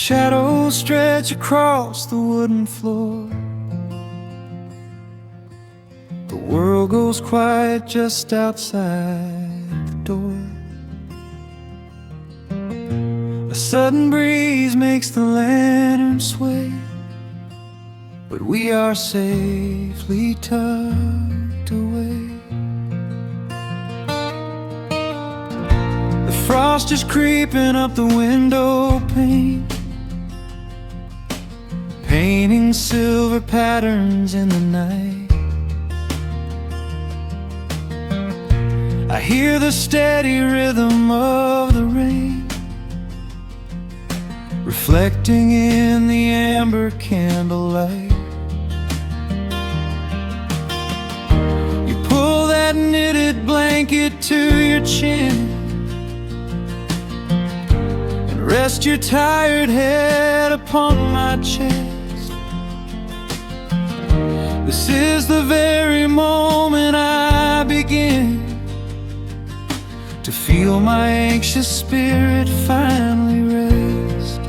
Shadows stretch across the wooden floor. The world goes quiet just outside the door. A sudden breeze makes the lantern sway, but we are safely tucked away. The frost is creeping up the window pane, painting silver patterns in the night. I hear the steady rhythm of the rain, reflecting in the amber candlelight. You pull that knitted blanket to your chin and rest your tired head upon my chest. This is the very moment I begin to feel my anxious spirit finally rest.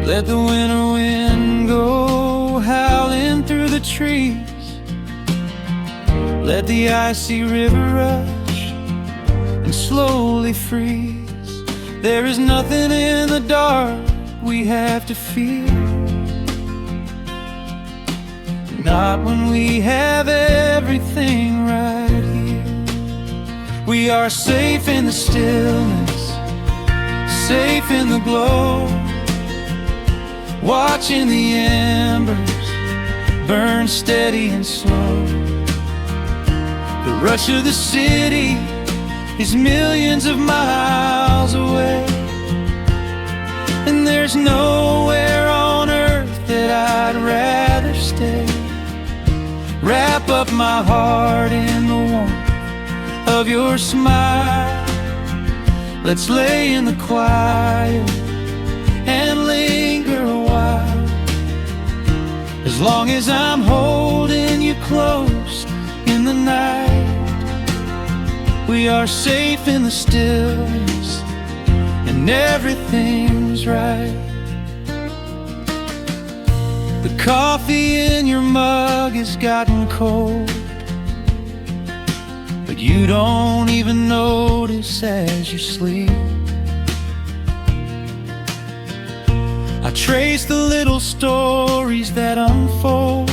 Let the winter wind go howling through the trees. Let the icy river rush and slowly freeze. There is nothing in the dark we have to fear, not when we have everything right here. We are safe in the stillness, safe in the glow, watching the embers burn steady and slow. The rush of the city is millions of miles away, and there's nowhere on earth that I'd rather stay. Wrap up my heart in the warmth of your smile. Let's lay in the quiet and linger a while. As long as I'm holding you close in the night, we are safe in the stillness and everything's right. The coffee in your mug has gotten cold, but you don't even notice as you sleep. I trace the little stories that unfold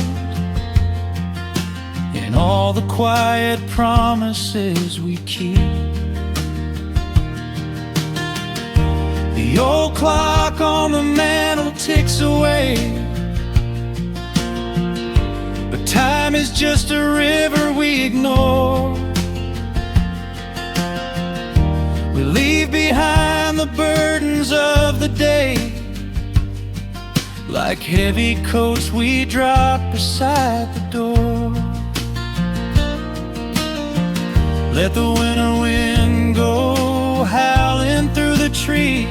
in all the quiet promises we keep. The old clock on the mantle ticks away, but time is just a river we ignore. We leave behind the burdens of the day, like heavy coats we drop beside the door. Let the winter wind go howling through the trees.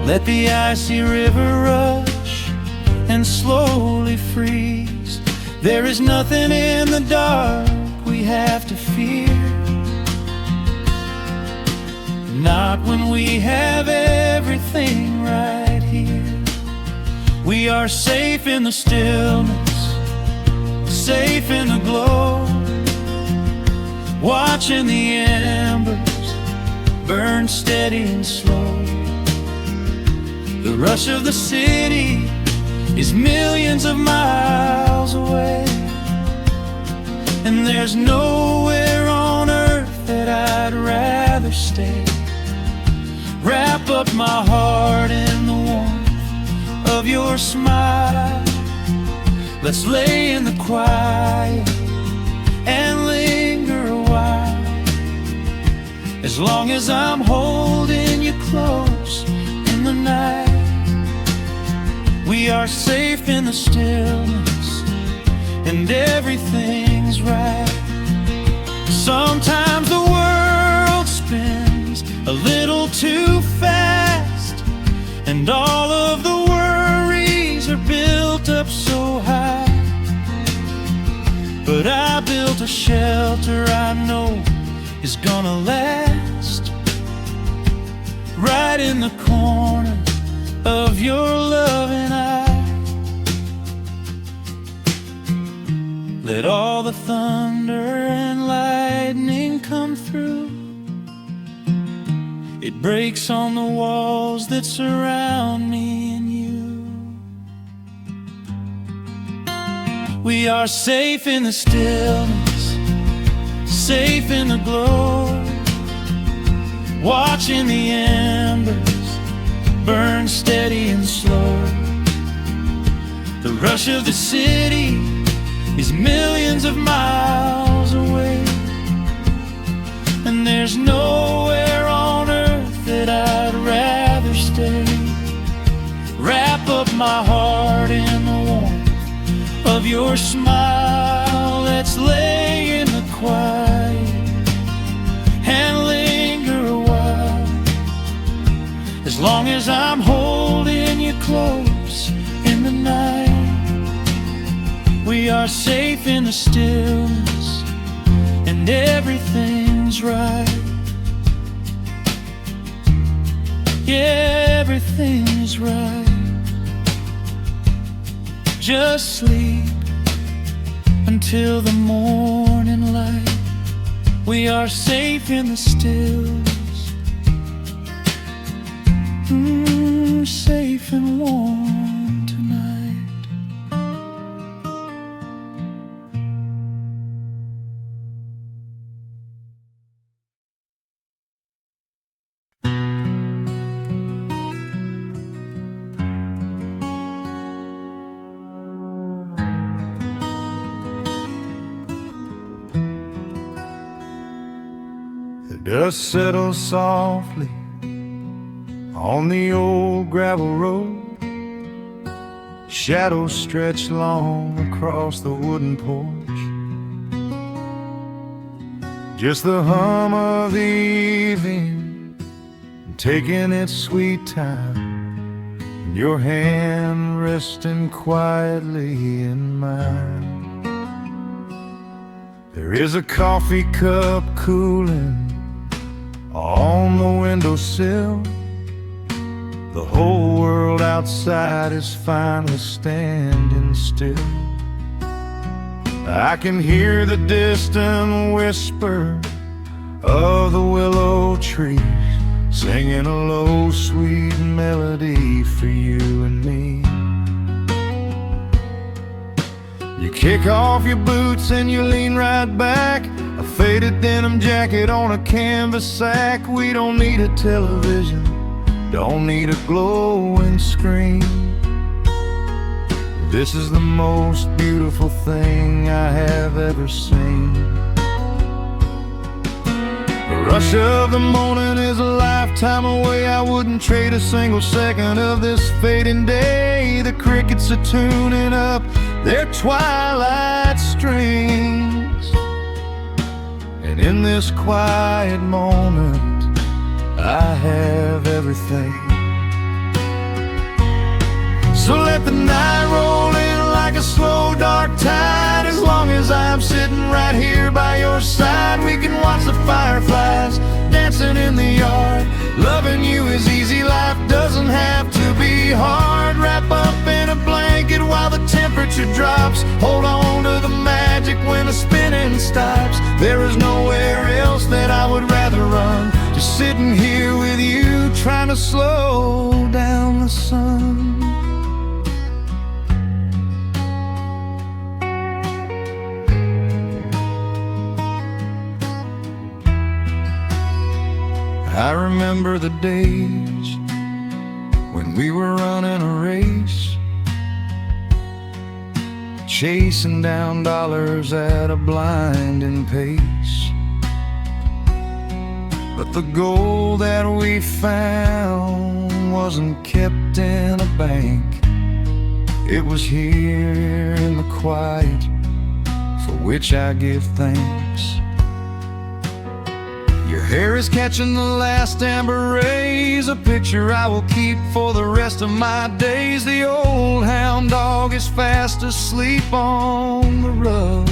Let the icy river rush and slowly freeze. There is nothing in the dark we have to fear, not when we have everything right here. We are safe in the stillness, safe in the glow, watching the embers burn steady and slow. The rush of the city is millions of miles away, and there's nowhere on earth that I'd rather stay. Wrap up my heart in the warmth of your smile. Let's lay in the quiet and linger a while. As long as I'm holding you close in the night, we are safe in the stillness and everything's right. Sometimes the world spins a little too fast, and all of the worries are built up so high. But I built a shelter I know is gonna last. in the corner of your loving eye. Let all the thunder and lightning come through. It breaks on the walls that surround me and you. We are safe in the stillness, safe in the glow, watching the embers burn steady and slow. The rush of the city is millions of miles away, and there's nowhere on earth that I'd rather stay. Wrap up my heart in the warmth of your smile. Let's lay in the quiet and linger a while. As long as I'm holding you close in the night, we are safe in the stillness, and everything's right. Yeah, everything is right. Just sleep until the morning light. We are safe in the stillness, safe and warm tonight. The dust settles softly on the old gravel road. Shadows stretch long across the wooden porch. Just the hum of the evening taking its sweet time, and your hand resting quietly in mine. There is a coffee cup cooling on the windowsill. The whole world outside is finally standing still. I can hear the distant whisper of the willow trees, singing a low, sweet melody for you and me. You kick off your boots and you lean right back, a faded denim jacket on a canvas sack. We don't need a television, don't need a glowing screen. This is the most beautiful thing I have ever seen. The rush of the morning is a lifetime away. I wouldn't trade a single second of this fading day. The crickets are tuning up their twilight strings, and in this quiet moment I have everything. So let the night roll in like a slow dark tide. As long as I'm sitting right here by your side, we can watch the fireflies dancing in the yard. Loving you is easy, life doesn't have to be hard. Wrap up in a blanket while the temperature drops. Hold on to the magic when the spinning stops. There is nowhere else that I would rather run, just sitting here with you, trying to slow down the sun. I remember the days when we were running a race, chasing down dollars at a blinding pace. But the gold that we found wasn't kept in a bank. It was here in the quiet, for which I give thanks. Your hair is catching the last amber rays, a picture I will keep for the rest of my days. The old hound dog is fast asleep on the rug,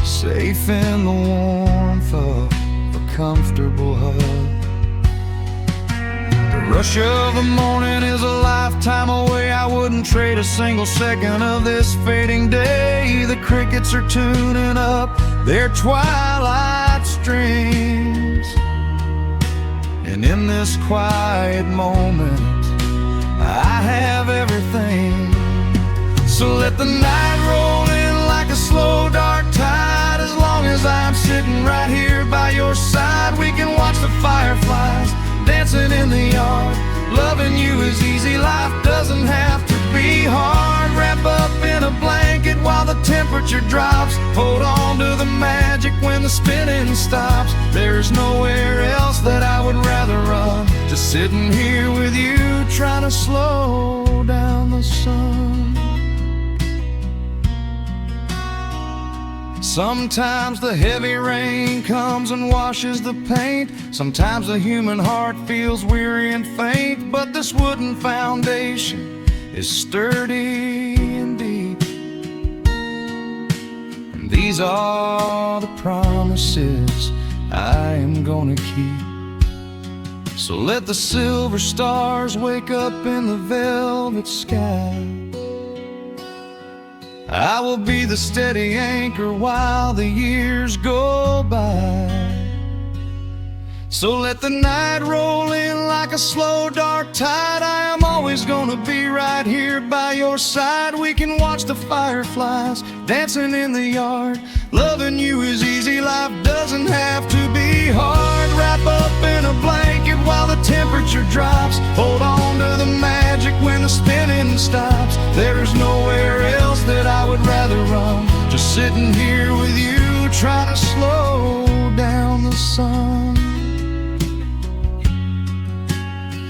safe in the warmth of a comfortable hug. Rush of the morning is a lifetime away. I wouldn't trade a single second of this fading day. The crickets are tuning up their twilight strings, and in this quiet moment I have everything. So let the night roll in like a slow dark tide. As long as I'm sitting right here by your side, we can watch the fireflies dancing in the yard. Loving you is easy, life doesn't have to be hard. Wrap up in a blanket while the temperature drops. Hold on to the magic when the spinning stops. There's nowhere else that I would rather run. Just sitting here with you, trying to slow down the sun. Sometimes the heavy rain comes and washes the paint. Sometimes the human heart feels weary and faint. But this wooden foundation is sturdy and deep, and these are the promises I am gonna keep. So let the silver stars wake up in the velvet sky. I will be the steady anchor while the years go by. So let the night roll in like a slow dark tide. I am always gonna be right here by your side. We can watch the fireflies dancing in the yard. Loving you is easy, life doesn't have to be hard. Wrap up in a blanket while the temperature drops. Hold on to the magic when the spinning stops. There's nowhere else that I would rather run. Just sitting here with you, trying to slow down the sun.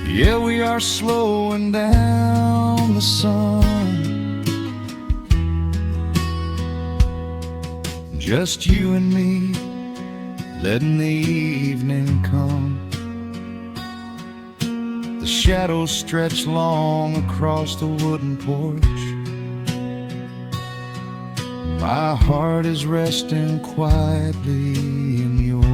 Yeah, we are slowing down the sun. Just you and me, letting the evening come. The shadows stretch long across the wooden porch. My heart is resting quietly in yours.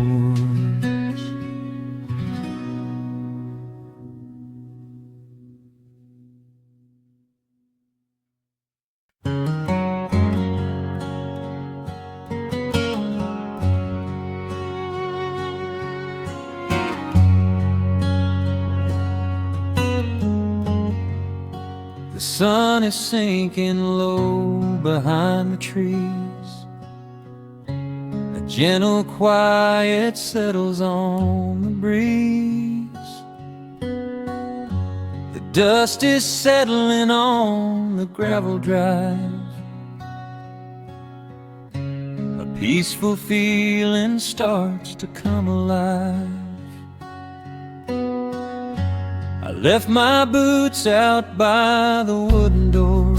The sun is sinking low behind the trees. A gentle quiet settles on the breeze. The dust is settling on the gravel drive. A peaceful feeling starts to come alive. I left my boots out by the wooden door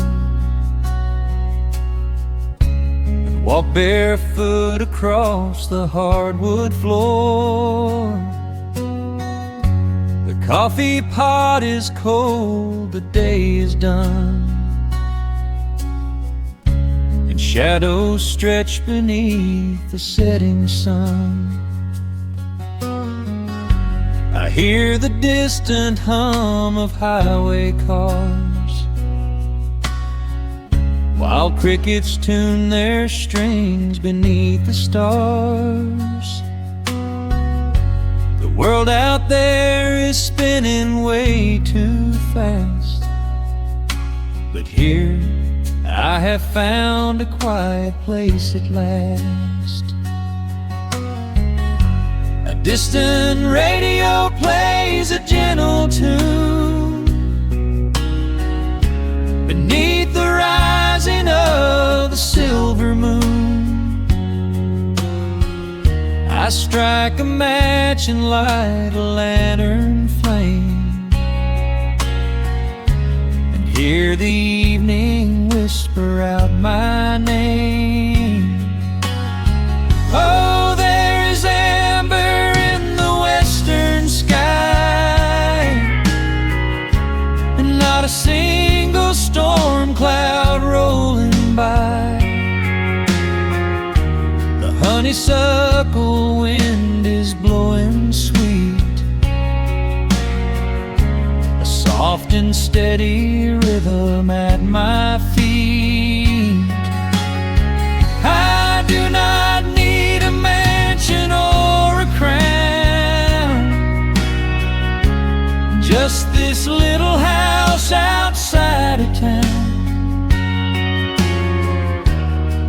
and walked barefoot across the hardwood floor. The coffee pot is cold, the day is done, and shadows stretch beneath the setting sun. I hear the distant hum of highway cars, while crickets tune their strings beneath the stars. The world out there is spinning way too fast, but here I have found a quiet place at last. Distant radio plays a gentle tune beneath the rising of the silver moon. I strike a match and light a lantern flame, and hear the evening whisper out my name. Oh, there is amber and not a single storm cloud rolling by. The honeysuckle wind is blowing sweet, soft and steady rhythm at my feet. I do not need a mansion or a crown, just this little house outside of town,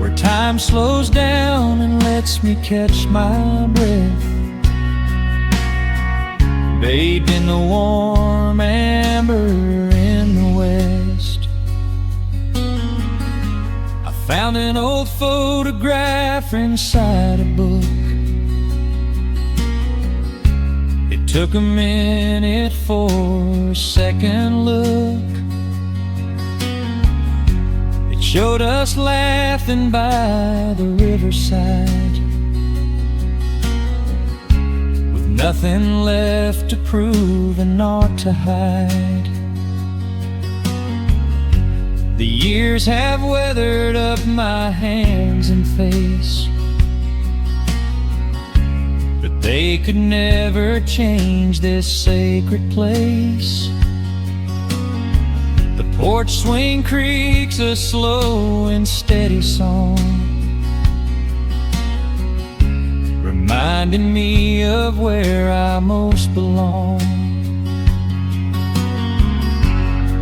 where time slows down and lets me catch my breath, bathed in the warm amber in the west. I found an old photograph inside a book. It took a minute for a second look. It showed us laughing by the riverside, nothing left to prove and naught to hide. The years have weathered up my hands and face, but they could never change this sacred place. The porch swing creaks a slow and steady song, reminding me of where I most belong.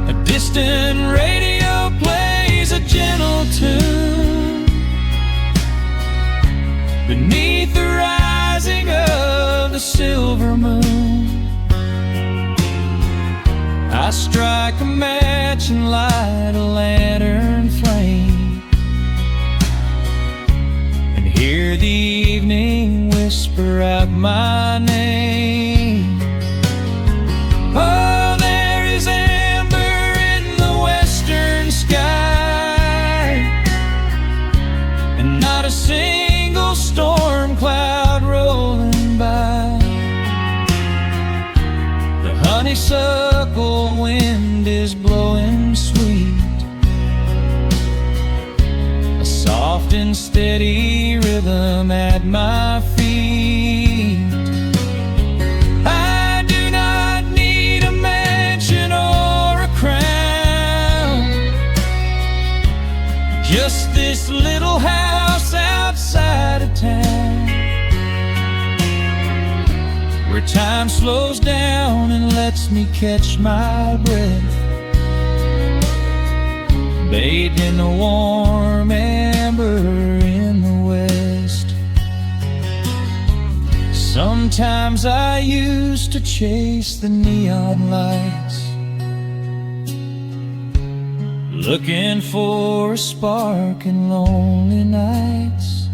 A distant radio plays a gentle tune beneath the rising of the silver moon. I strike a match and light a lantern flame, and hear the evening whisper out my name. Oh, there is amber in the western sky, and not a single storm cloud rolling by. The honeysuckle wind is blowing sweet, a soft and steady rhythm at my feet. I do not need a mansion or a crown, just this little house outside of town, where time slows down and lets me catch my breath, bathed in the warm amber in the west. Sometimes I used to chase the neon lights, looking for a spark in lonely nights.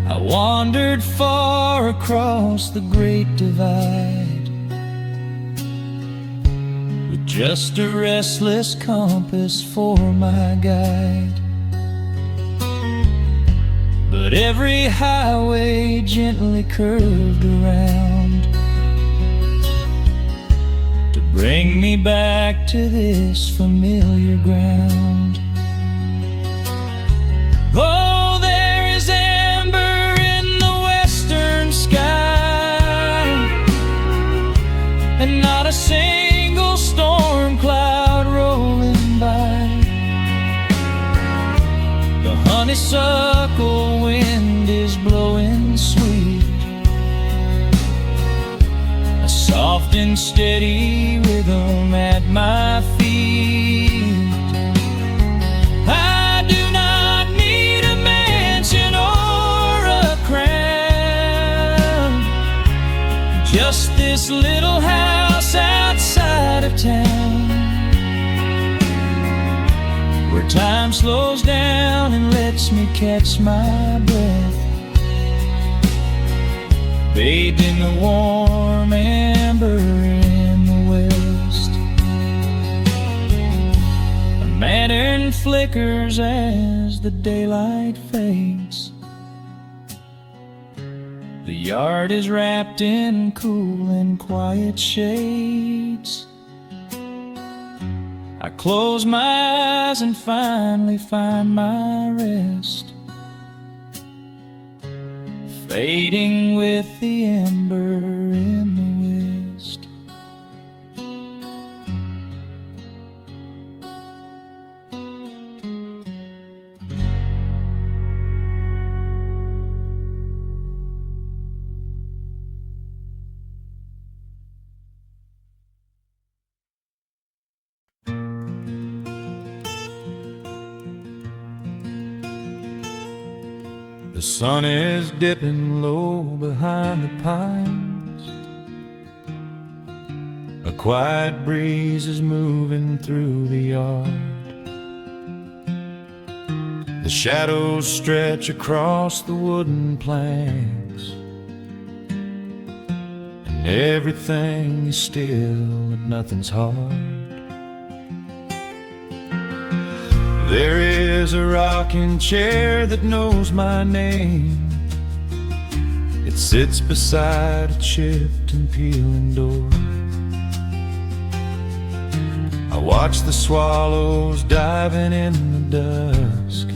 I wandered far across the great divide, with just a restless compass for my guide. But every highway gently curved around to bring me back to this familiar ground. Oh, there is amber in the western sky, and not a single storm cloud rolling by. The honeysuckle wind is blowing sweet, a soft and steady rhythm at my feet. I do not need a mansion or a crown, just this little house outside of town, where time slows down and lets me catch my breath, bathed in the warm amber in the west. A lantern flickers as the daylight fades. The yard is wrapped in cool and quiet shades. I close my eyes and finally find my rest, fading with the ember in the west. The sun is dipping low behind the pines. A quiet breeze is moving through the yard. The shadows stretch across the wooden planks, and everything is still and nothing's hard. There is a rocking chair that knows my name. It sits beside a chipped and peeling door. I watch the swallows diving in the dusk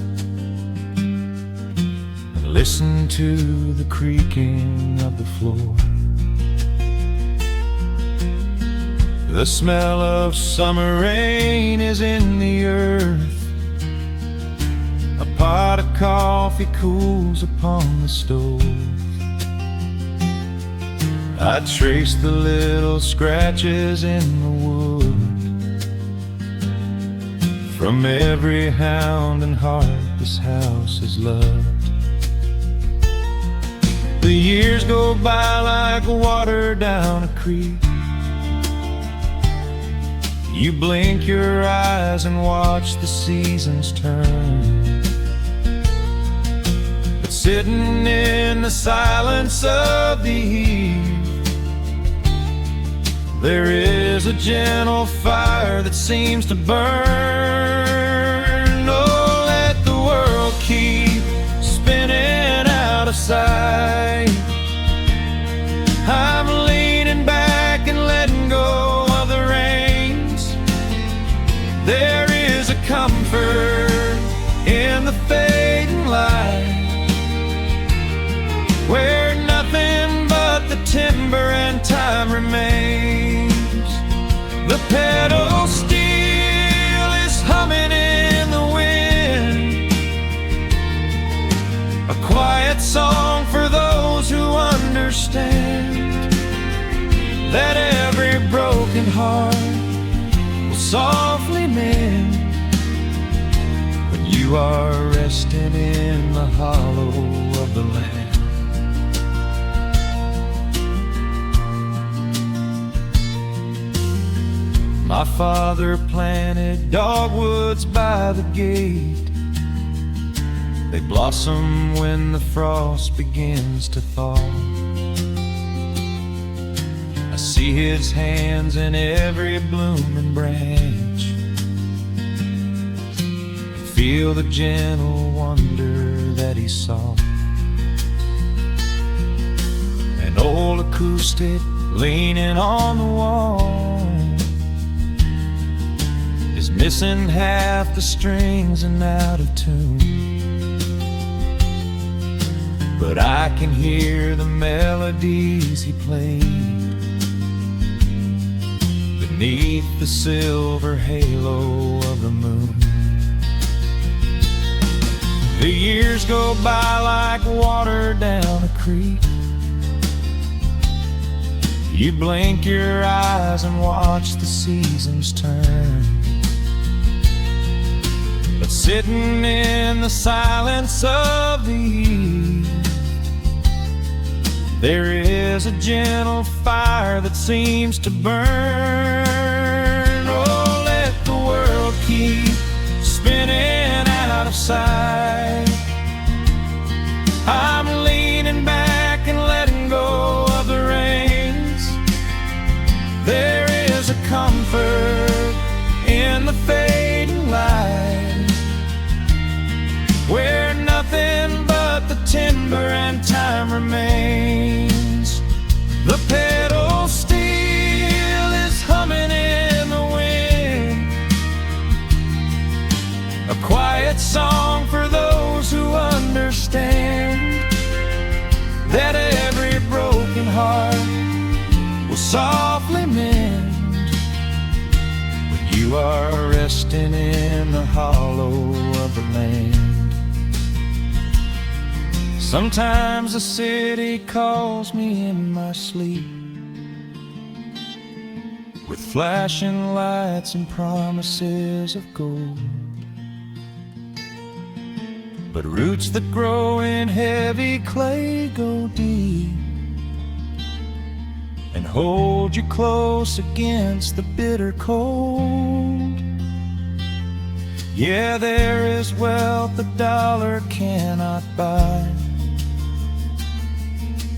and listen to the creaking of the floor. The smell of summer rain is in the earth. A pot of coffee cools upon the stove. I trace the little scratches in the wood from every hound and heart this house has loved. The years go by like water down a creek. You blink your eyes and watch the seasons turn. But sitting in the silence of the eve, there is a gentle fire that seems to burn. Oh, let the world keep spinning out of sight. I'm leaning back and letting go of the reins. There is a comfort in the fading light, where nothing but the timber and time remains. The pedal steel is humming in the wind, a quiet song for those who understand that every broken heart will softly mend when you are resting in the hollow of the land. My father planted dogwoods by the gate. They blossom when the frost begins to thaw. I see his hands in every blooming branch, and feel the gentle wonder that he saw. An old acoustic leaning on the wall is missing half the strings and out of tune, but I can hear the melodies he played beneath the silver halo of the moon. The years go by like water down a creek. You blink your eyes and watch the seasons turn. But sitting in the silence of the eve, there is a gentle fire that seems to burn. Oh, let the world keep spinning out of sight. I'm leaning back and letting go of the reins. There is a comfort in the fading light, where nothing but the timber and time remains. The pedal steel is humming in the wind, a quiet song for those who understand that every broken heart will softly mend when you are resting in the hollow of the land. Sometimes the city calls me in my sleep, with flashing lights and promises of gold. but roots that grow in heavy clay go deep and hold you close against the bitter cold. Yeah, there is wealth a dollar cannot buy,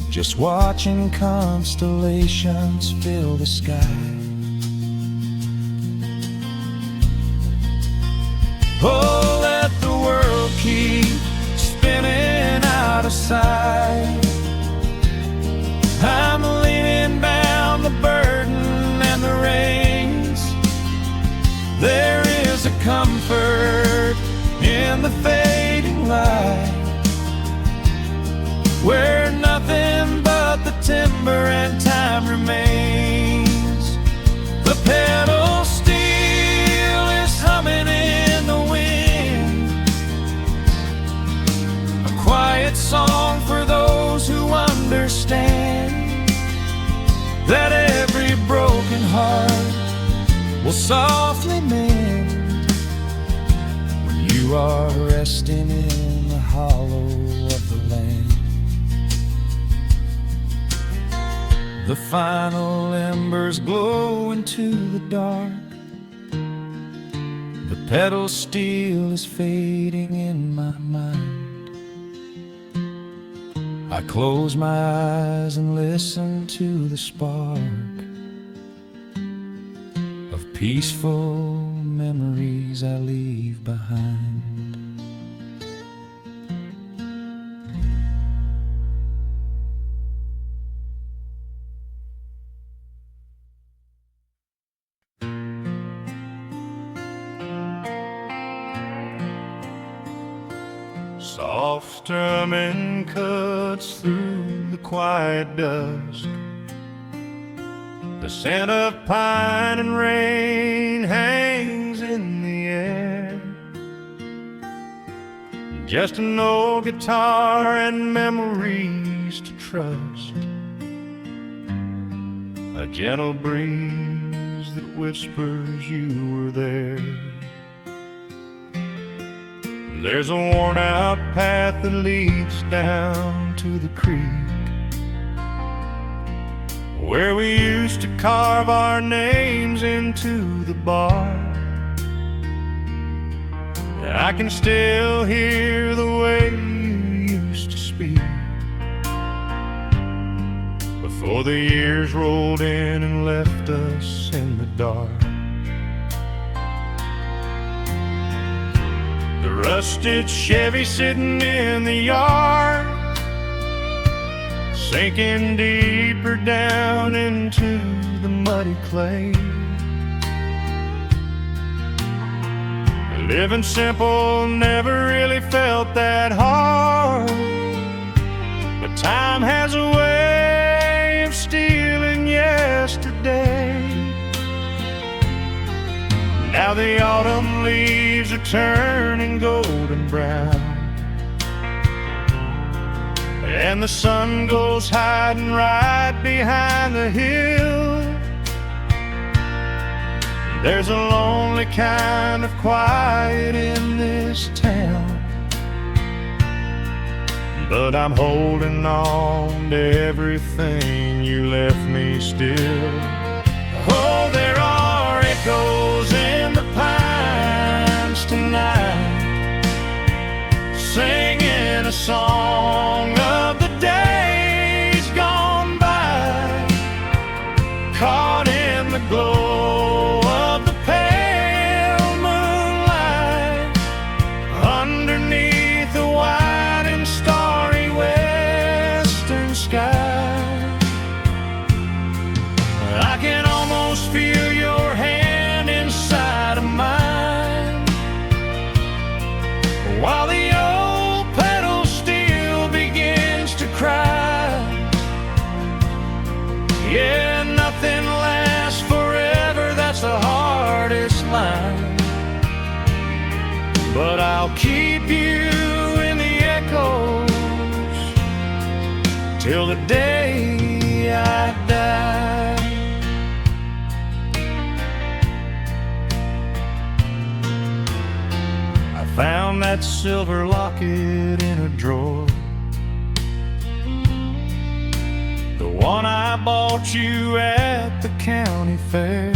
just watching constellations fill the sky. Oh, let the world keep spinning out of sight. I'm leaning down the burden and the reins. There is a comfort in the fading light, where nothing but the timber and time remains. The pedal steel is humming in the wind, a quiet song for those who understand that every broken heart will softly mend when you are resting in the hollow of the land. The final embers glow into the dark. The pedal steel is fading in my mind. I close my eyes and listen to the spark of peaceful memories I leave behind. Soft strumming cuts through the quiet dusk. The scent of pine and rain hangs in the air. Just an old guitar and memories to trust, a gentle breeze that whispers you were there. There's a worn-out path that leads down to the creek, where we used to carve our names into the bark. I can still hear the way you used to speak before the years rolled in and left us in the dark. The rusted Chevy sitting in the yard, sinking deeper down into the muddy clay. Living simple never really felt that hard, but time has a way of stealing yesterday. Now the autumn leaves are turning golden brown, and the sun goes hiding right behind the hill. There's a lonely kind of quiet in this town, but I'm holding on to everything you left me still. Oh, there are echoes in the pines tonight, singing a song of the days gone by, caught in the glow of the pale moonlight, underneath the wide and starry western sky. I can almost feel your hand inside of mine, while the old pedal steel begins to cry. Yeah, nothing lasts forever, that's the hardest line, but I'll keep you in the echoes till the day I die. I found that that silver locket in a drawer, the one I bought you at the county fair.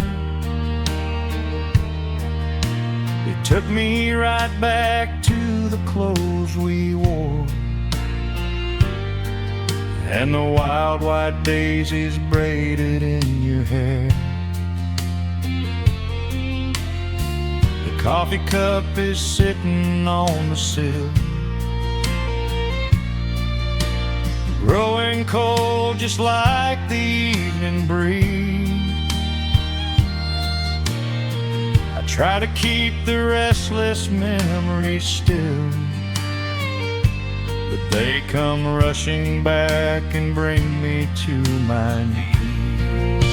It took me right back to the clothes we wore, and the wild white daisies braided in your hair. The coffee cup is sitting on the sill, growing cold just like the evening breeze. I try to keep the restless memories still, but they come rushing back and bring me to my knees.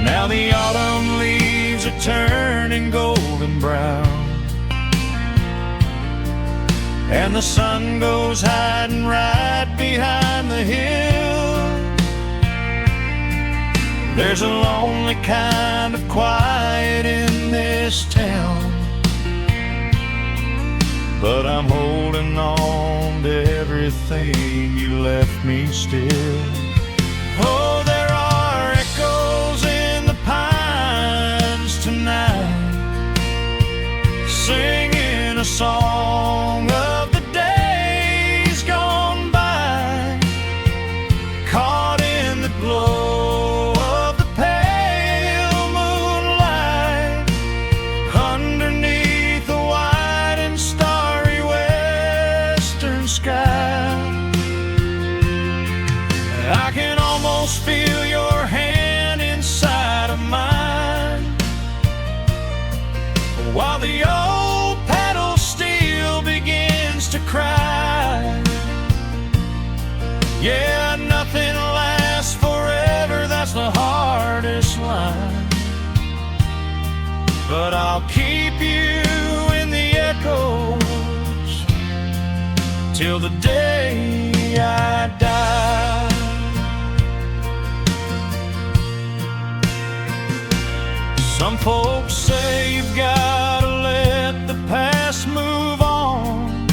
Now the autumn leaves are turning golden brown, and the sun goes hiding right behind the hill. There's a lonely kind of quiet in this town, but I'm holding on to everything you left me still. Oh, there are echoes in the pines tonight, singing a song of the days gone by, caught in the glow of the pale moonlight, underneath the white and starry western sky. I can almost feel your hand inside of mine, while the old pedal steel begins to cry. Yeah, nothing lasts forever, that's the hardest line, but I'll keep you in the echoes till the day I die. Some folks say you've gotta let the past move on,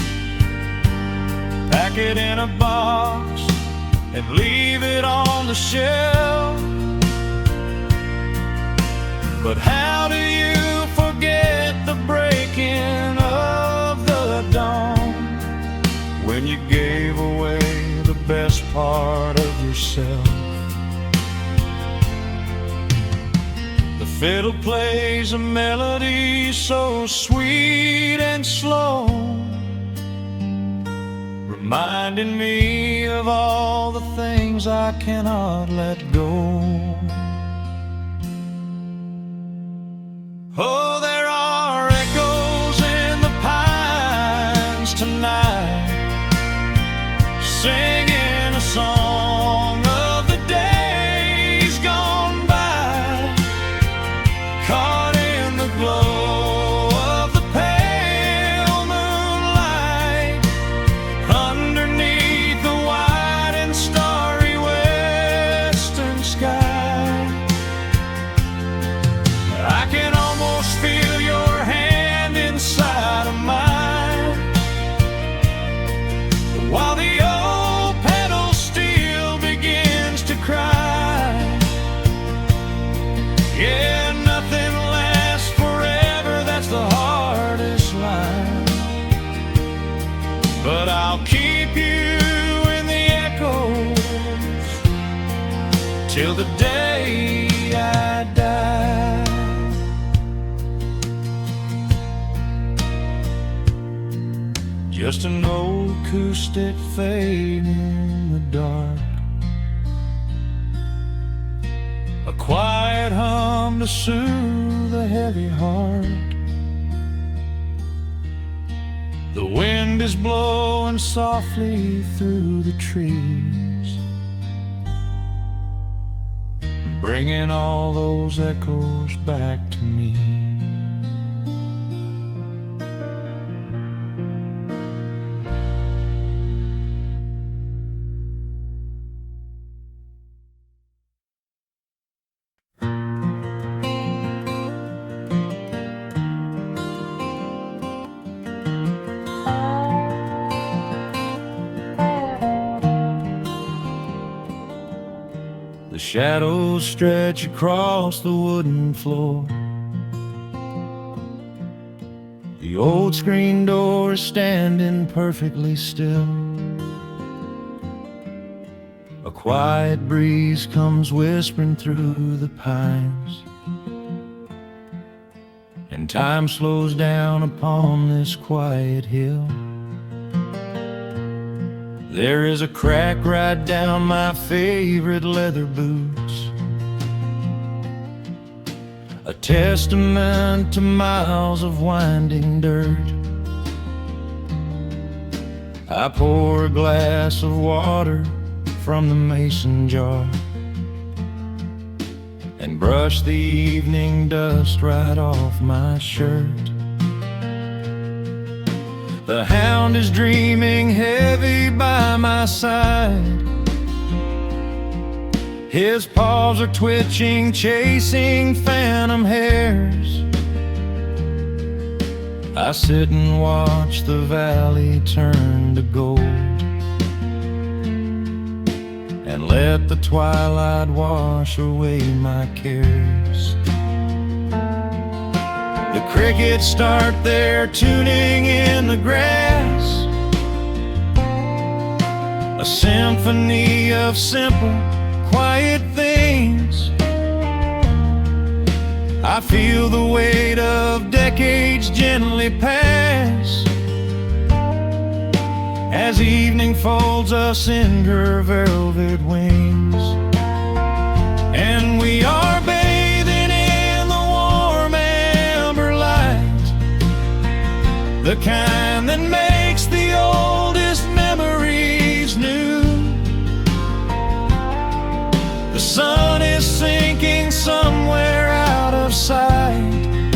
pack it in a box and leave it on the shelf. But how do you forget the breaking of the dawn, when you gave away the best part of yourself? The fiddle plays a melody so sweet and slow, reminding me of all the things I cannot let go. Oh, there are echoes in the pines tonight, singing a song of the days gone by, caught in the glow of the pale moonlight, underneath the white and starry western sky. I can almost feel your hand inside of mine, while the old pedal steel begins to cry. Yeah, nothing lasts forever, that's the hardest line, but I'll keep you in the echoes till the day I die. Just an old acoustic fading in the dark, a quiet hum to soothe a heavy heart. The wind is blowing softly through the trees, bringing all those echoes back to me. shadows stretch across the wooden floor. The old screen door is standing perfectly still. A quiet breeze comes whispering through the pines, and time slows down upon this quiet hill. There is a crack right down my favorite leather boots, a testament to miles of winding dirt. I pour a glass of water from the mason jar and brush the evening dust right off my shirt. The hound is dreaming heavy by my side. His paws are twitching, chasing phantom hares. I sit and watch the valley turn to gold, and let the twilight wash away my cares. The crickets start their tuning in the grass, a symphony of simple, quiet things. I feel the weight of decades gently pass as evening folds us in her velvet wings. And we are bathing in the warm amber light, the kind that makes the oldest memories new. The sun is sinking somewhere out of sight,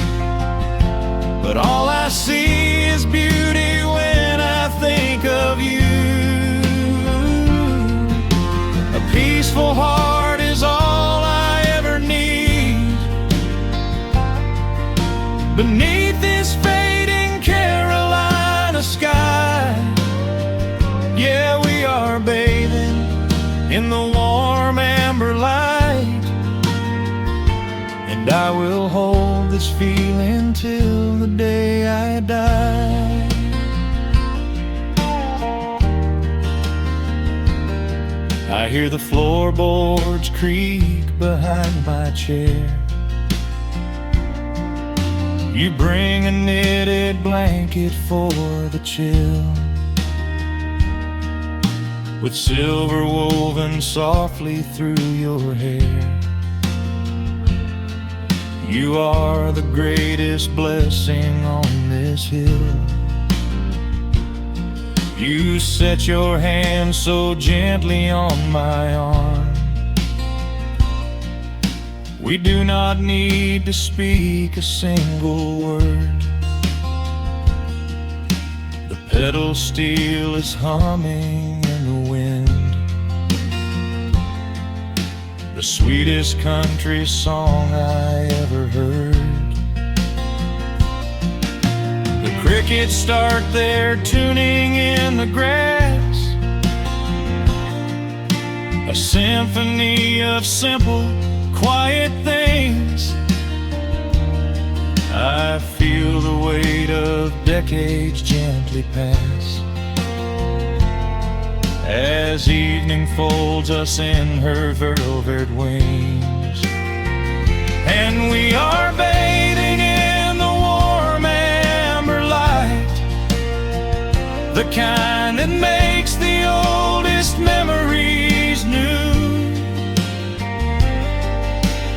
but all I see is beauty when I think of you. A peaceful heart is all I ever need beneath this fading Carolina sky. Yeah, we are bathing in the warm amber light, and I will hold this feeling till the day I die. I hear the floorboards creak behind my chair. You bring a knitted blanket for the chill, with silver woven softly through your hair. You are the greatest blessing on this hill. You set your hand so gently on my arm. We do not need to speak a single word. The pedal steel is humming in the wind, the sweetest country song I ever heard. The crickets start their tuning in the grass, a symphony of simple, quiet things. I feel the weight of decades gently pass as evening folds us in her velvet wings. And we are bathing in the warm amber light, the kind that makes the oldest memories new.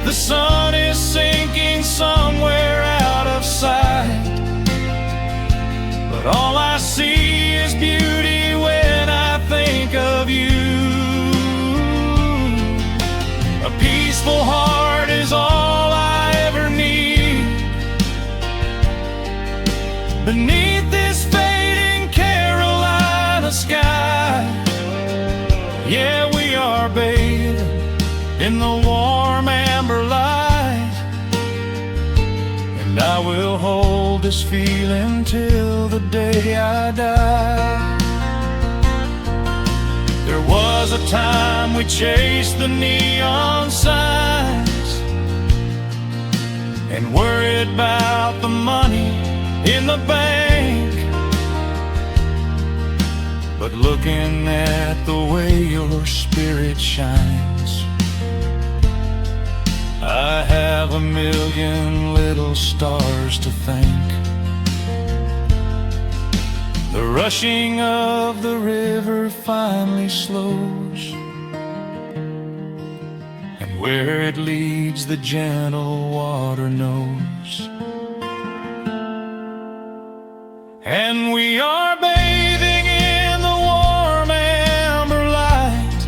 The sun is sinking somewhere out of sight, but all I see is beauty when I think of you. A peaceful heart is all I ever need beneath this fading Carolina sky. Yeah, we are bathing in the warm amber light, and I will hold this feeling till the day I die. There There was a time we chased the neon signs and worried about the money in the bank. But looking at the way your spirit shines, I have a million little stars to thank. The rushing of the river finally slows, and where it leads the gentle water knows. And we are bathing in the warm amber light,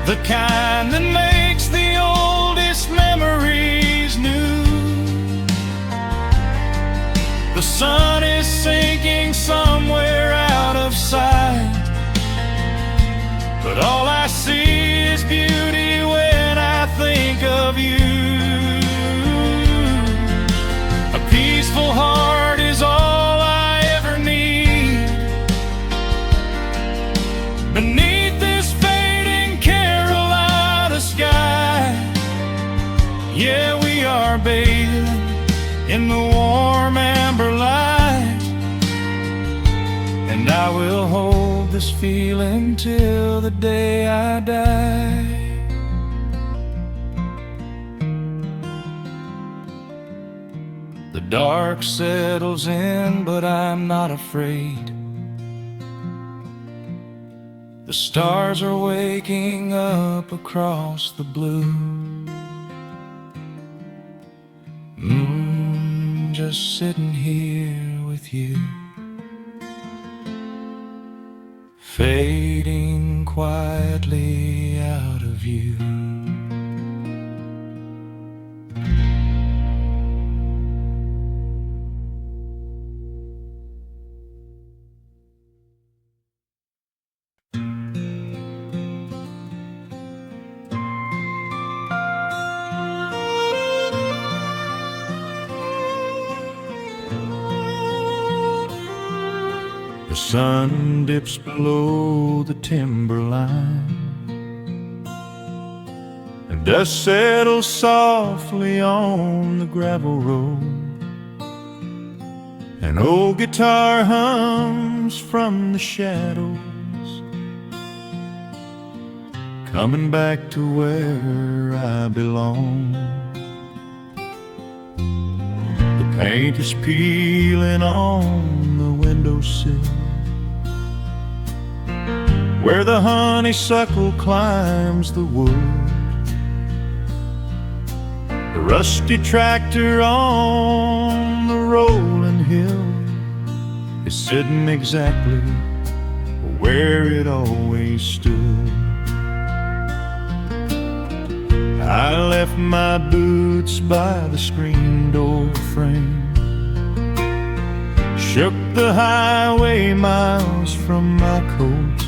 the kind that makes the oldest memories new. The sun is sinking somewhere out of sight, but all I see is beauty when I think of you. A peaceful heart is all I ever need. Beneath this fading Carolina sky, yeah, we are bathing in the warm amber light, and I will hold this feeling till the day I die. The dark settles in, but I'm not afraid. The stars are waking up across the blue. Just sitting here with you, fading quietly out of view. The sun dips below the timberline, and dust settles softly on the gravel road. An old guitar hums from the shadows, coming back to where I belong. The paint is peeling on the windowsill, where the honeysuckle climbs the wood. The rusty tractor on the rolling hill is sitting exactly where it always stood. I left my boots by the screen door frame, shook the highway miles from my coat.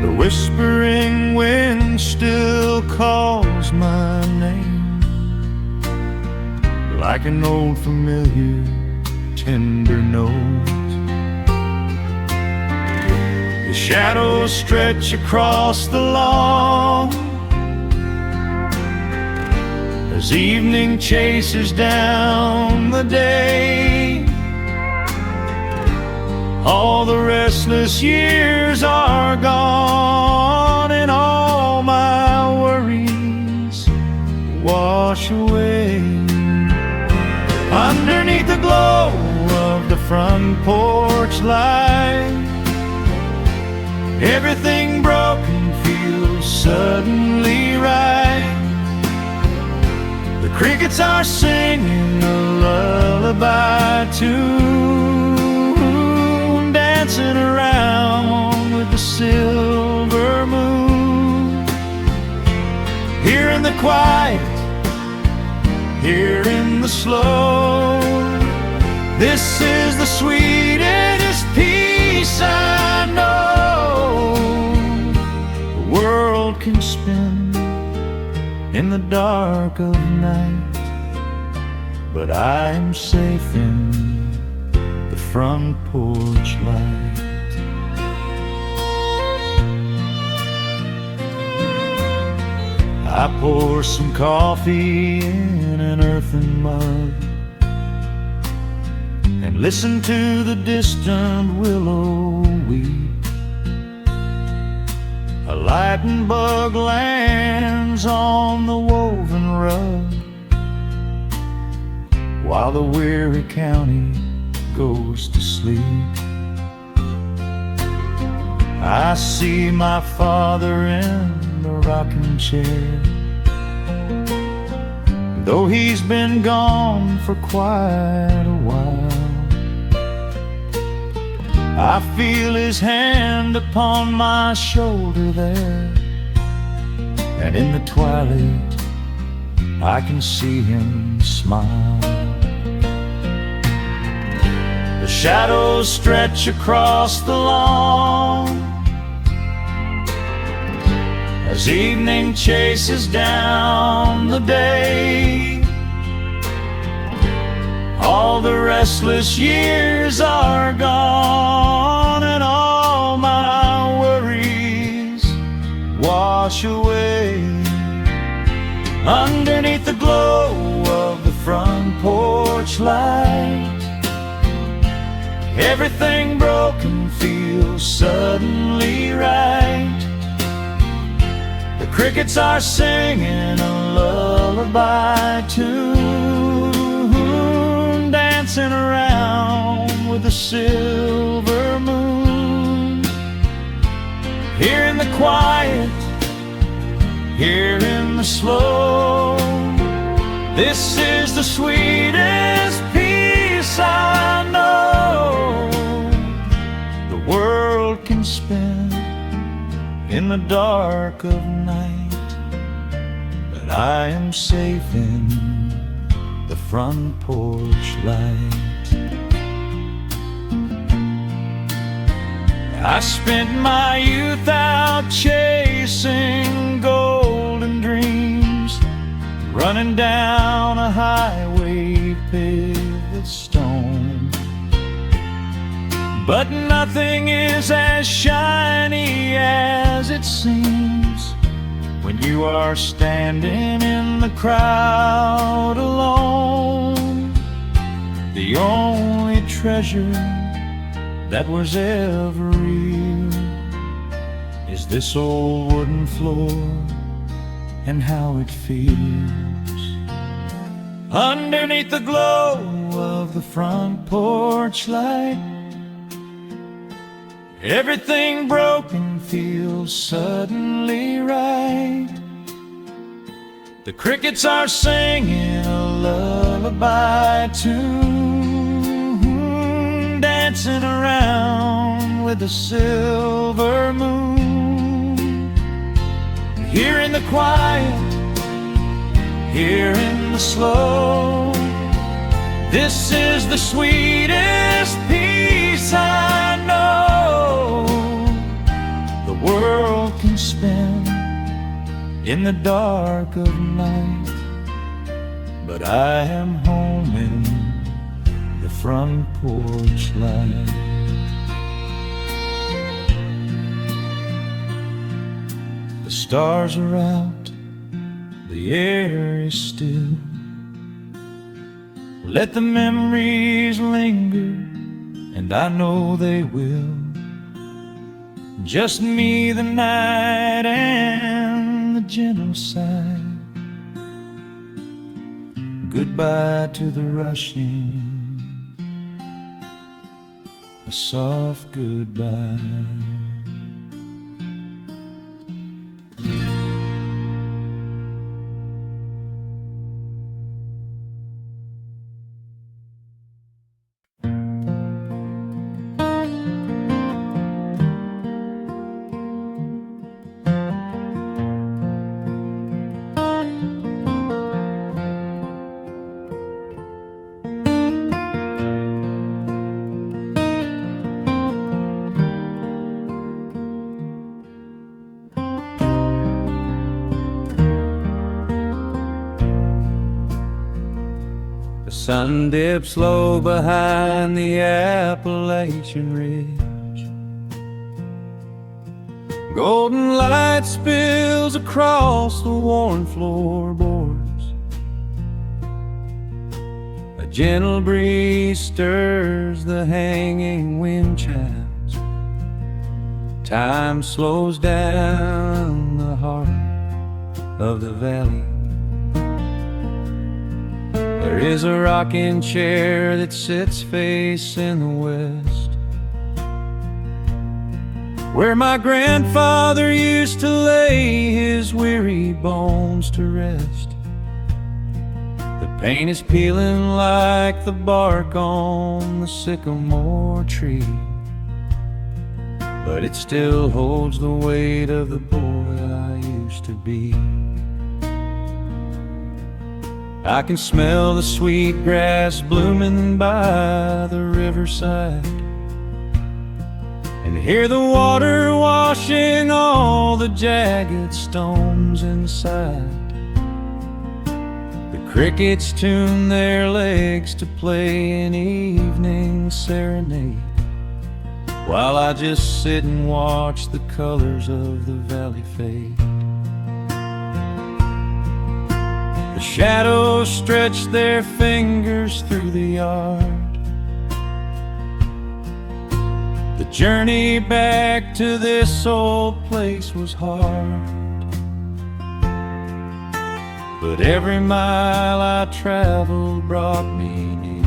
The whispering wind still calls my name, like an old familiar tender note. The shadows stretch across the lawn as evening chases down the day. All the restless years are gone, and all my worries wash away. Underneath the glow of the front porch light, everything broken feels suddenly right. The crickets are singing a lullaby tune, dancing around with the silver moon. Here in the quiet, here in the slow, this is the sweetest peace I know. The world can spin in the dark of night, but I'm safe in the front porch light. I pour some coffee in an earthen mug and listen to the distant willow weep. A lightning bug lands on the woven rug while the weary county goes to sleep. I see my father in the rocking chair, though he's been gone for quite a while. I feel his hand upon my shoulder there, and in the twilight I can see him smile. The shadows stretch across the lawn as evening chases down the day. All the restless years are gone, and all my worries wash away. Underneath the glow of the front porch light, everything broken feels suddenly right. The crickets are singing a lullaby tune, dancing around with the silver moon. Here in the quiet, here in the slow, this is the sweetest peace I know. The world can spin in the dark of night, but I am safe in the front porch light. I spent my youth out chasing golden dreams, running down a highway paved with stone. But nothing is as shiny as it seems when you are standing in the crowd alone. The only treasure that was ever real is this old wooden floor and how it feels. Underneath the glow of the front porch light, everything broken feels suddenly right. The crickets are singing a lullaby tune, dancing around with the silver moon. Here in the quiet, here in the slow, this is the sweetest peace I know. The world can spin in the dark of night, but I am home in the front porch light. The stars are out, the air is still. Let the memories linger, and I know they will. Just me, the night, and the gentle sigh. Goodbye to the rushing, a soft goodbye. The sun dips low behind the Appalachian Ridge, Golden light spills across the worn floorboards. A gentle breeze stirs the hanging wind chimes. Time slows down the heart of the valley. There is a rocking chair that sits facing the west, where my grandfather used to lay his weary bones to rest. The paint is peeling like the bark on the sycamore tree, but it still holds the weight of the boy I used to be. I can smell the sweet grass blooming by the riverside, and hear the water washing all the jagged stones inside. The crickets tune their legs to play an evening serenade, while I just sit and watch the colors of the valley fade. The shadows stretch their fingers through the yard. The journey back to this old place was hard, but every mile I traveled brought me near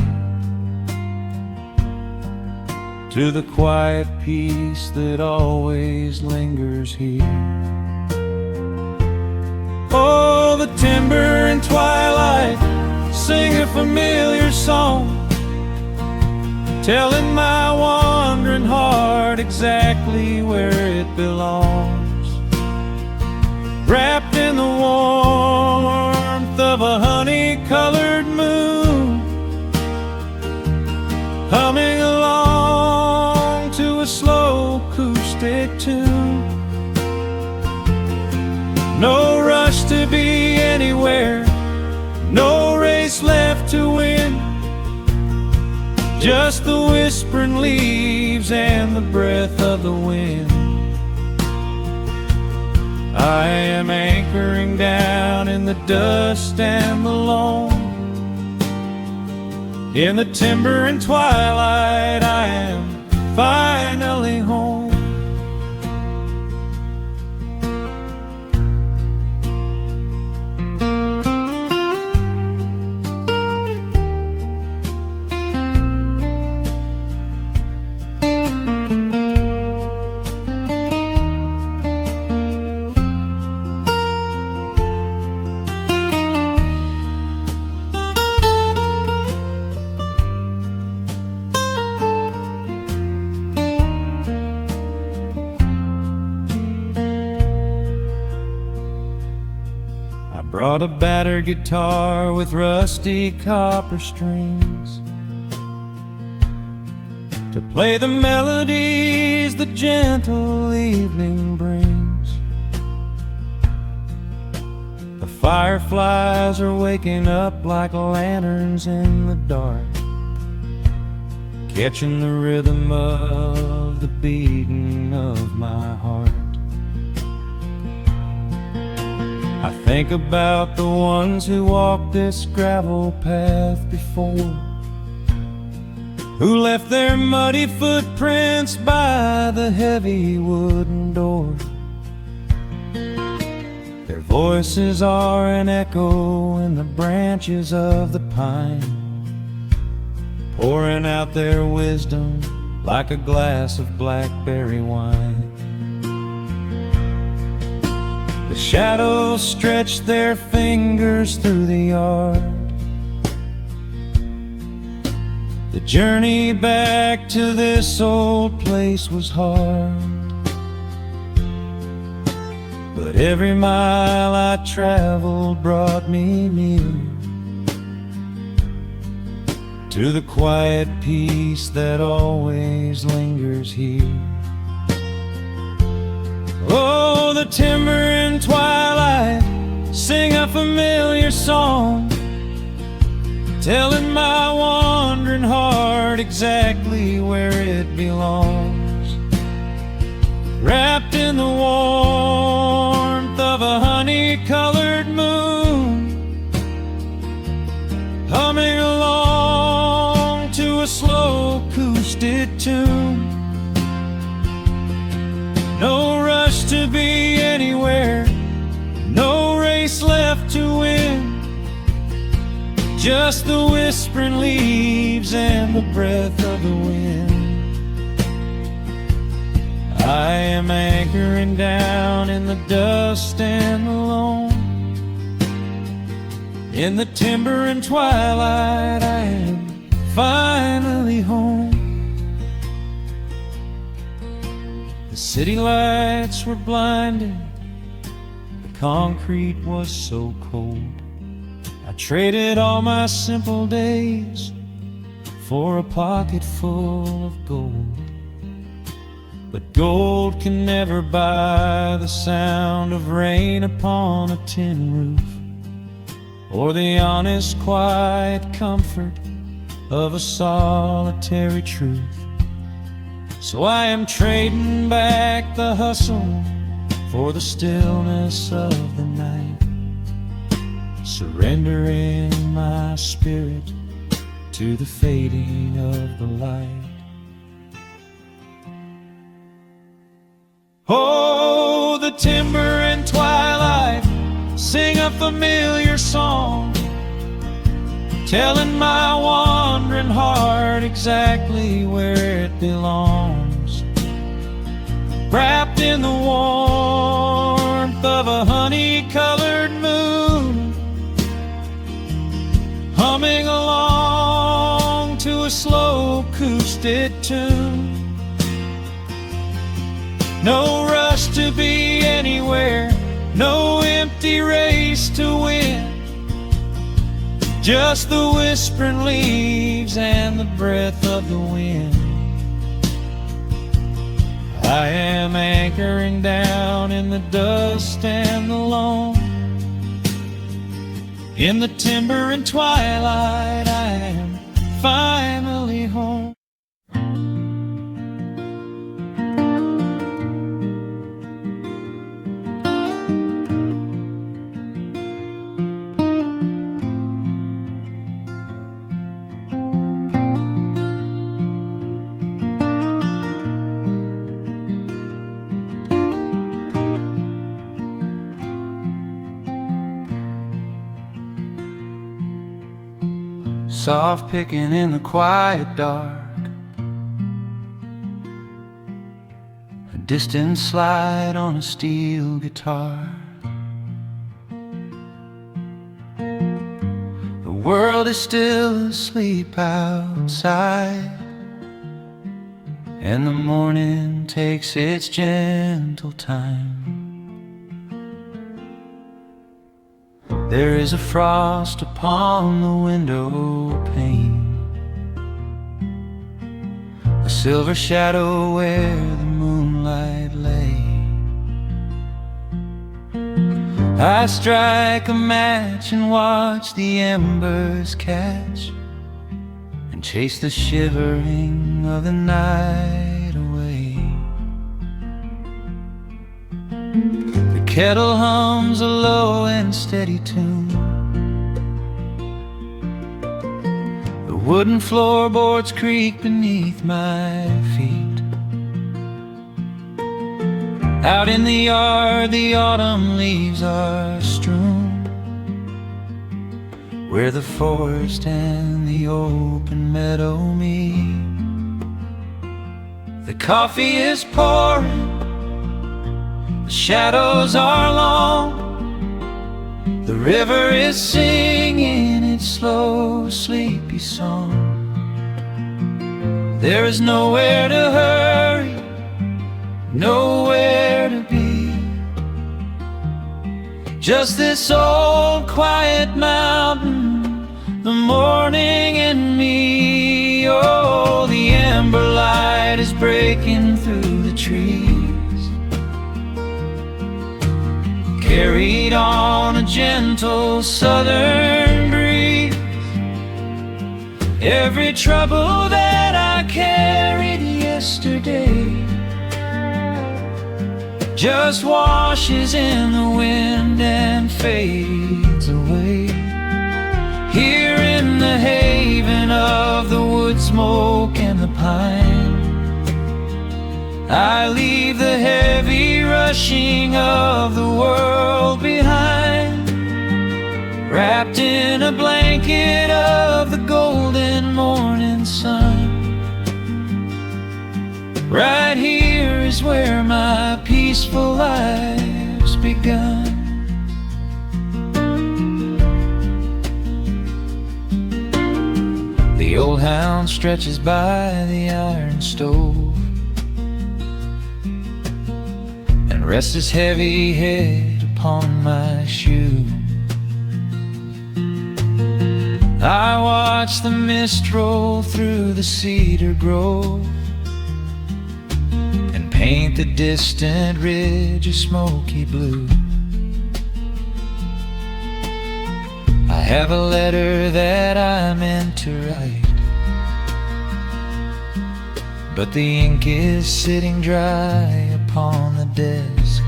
to the quiet peace that always lingers here. Oh, the timber and twilight sing a familiar song, telling my wandering heart exactly where it belongs. Wrapped in the warmth of a honey-colored moon, humming along to a slow acoustic tune. No rush to be anywhere, no race left to win, just the whispering leaves and the breath of the wind. I am anchoring down in the dust and the loam. In the timber and twilight I am finally home. Brought a battered guitar with rusty copper strings to play the melodies the gentle evening brings. The fireflies are waking up like lanterns in the dark, catching the rhythm of the beating of my heart. I think about the ones who walked this gravel path before, who left their muddy footprints by the heavy wooden door. Their voices are an echo in the branches of the pine, pouring out their wisdom like a glass of blackberry wine. The shadows stretch their fingers through the yard. The journey back to this old place was hard, but every mile I traveled brought me near to the quiet peace that always lingers here. Oh, the timber and twilight sing a familiar song, telling my wandering heart exactly where it belongs. wrapped in the warmth of a honey-colored moon, humming along to a slow acoustic tune. No rush to be anywhere, no race left to win, just the whispering leaves and the breath of the wind. I am anchoring down in the dust and alone. In the timber and twilight, I am finally home. The city lights were blinding, the concrete was so cold. I traded all my simple days for a pocket full of gold. But gold can never buy the sound of rain upon a tin roof, or the honest, quiet comfort of a solitary truth. So I am trading back the hustle for the stillness of the night, surrendering my spirit to the fading of the light. Oh, the timber and twilight sing a familiar song, telling my wandering heart exactly where it belongs. Wrapped in the warmth of a honey-colored moon, humming along to a slow acoustic tune. No rush to be anywhere, no empty race to win, just the whispering leaves and the breath of the wind. I am anchoring down in the dust and the loam. In the timber and twilight, I am finally home. Soft picking in the quiet dark, a distant slide on a steel guitar. The world is still asleep outside, and the morning takes its gentle time. There is a frost upon the window pane, a silver shadow where the moonlight lay. I strike a match and watch the embers catch, and chase the shivering of the night away. The kettle hums a low and steady tune, the wooden floorboards creak beneath my feet. Out in the yard, the autumn leaves are strewn, where the forest and the open meadow meet. The coffee is pouring, the shadows are long, the river is singing its slow, sleepy song. There is nowhere to hurry, nowhere to be, just this old quiet mountain, the morning and me. Oh, the amber light is breaking through the trees, carried on a gentle southern breeze. Every trouble that I carried yesterday just washes in the wind and fades away. Here in the haven of the wood smoke and the pine, I leave the heavy rushing of the world behind, wrapped in a blanket of the golden morning sun. Right here is where my peaceful life's begun. The old hound stretches by the iron stove and rests his heavy head upon my shoe. I watch the mist roll through the cedar grove and paint the distant ridge a smoky blue. I have a letter that I meant to write, but the ink is sitting dry upon the desk.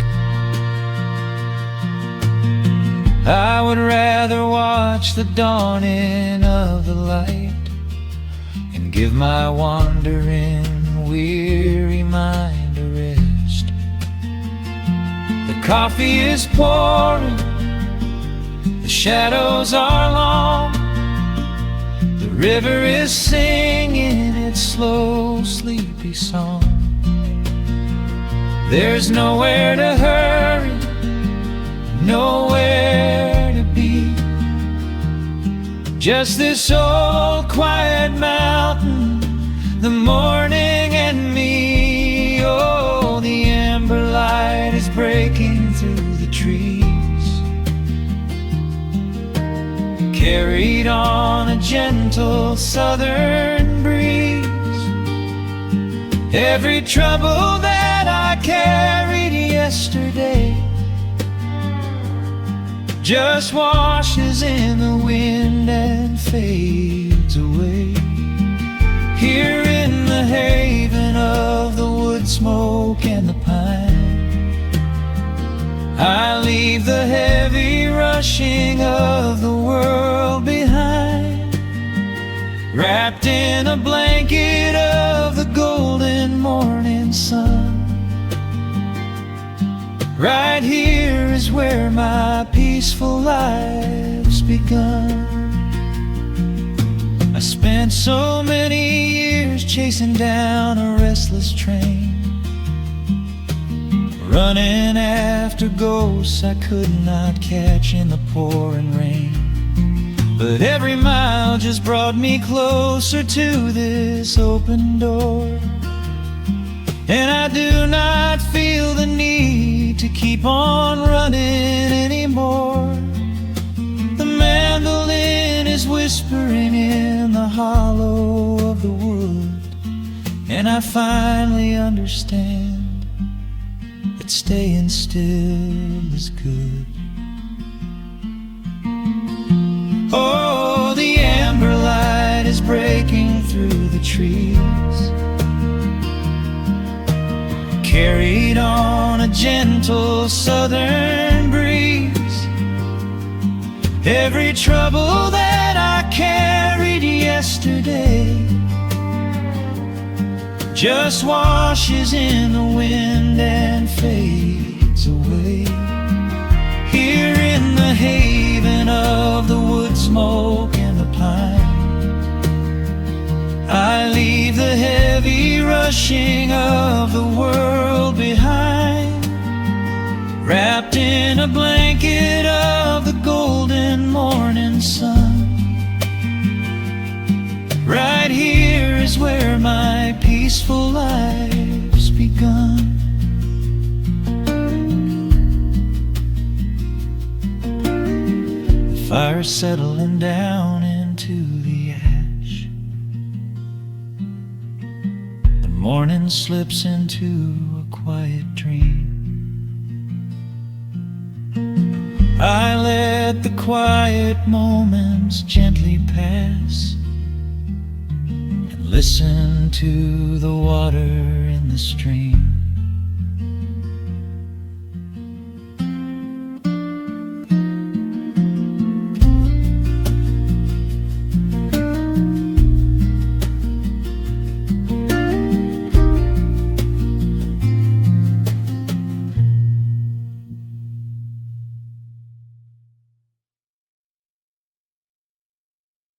I would rather watch the dawning of the light and give my wandering, weary mind a rest. The coffee is pouring, the shadows are long, the river is singing its slow, sleepy song. There's nowhere to hurry, nowhere to be, just this old quiet mountain, the morning and me. Oh, the amber light is breaking through the trees, carried on a gentle southern breeze. Every trouble that I carried yesterday just washes in the wind and fades away. Here in the haven of the wood smoke and the pine, I leave the heavy rushing of the world behind, wrapped in a blanket of the golden morning sun. Right here is where my peaceful life's begun. I spent so many years chasing down a restless train, running after ghosts I could not catch in the pouring rain. But every mile just brought me closer to this open door, and I do not feel the need to keep on running anymore. The mandolin is whispering in the hollow of the wood, and I finally understand that staying still is good. Oh, the amber light is breaking through the trees, carried on a gentle southern breeze. Every trouble that I carried yesterday just washes in the wind and fades away. Here in the haven of the wood smoke and the pine, I leave the heavy rushing of the world behind, wrapped in a blanket of the golden morning sun. Right here is where my peaceful life's begun. The fire's settling down into the ash, the morning slips into a quiet dream. I let the quiet moments gently pass and listen to the water in the stream.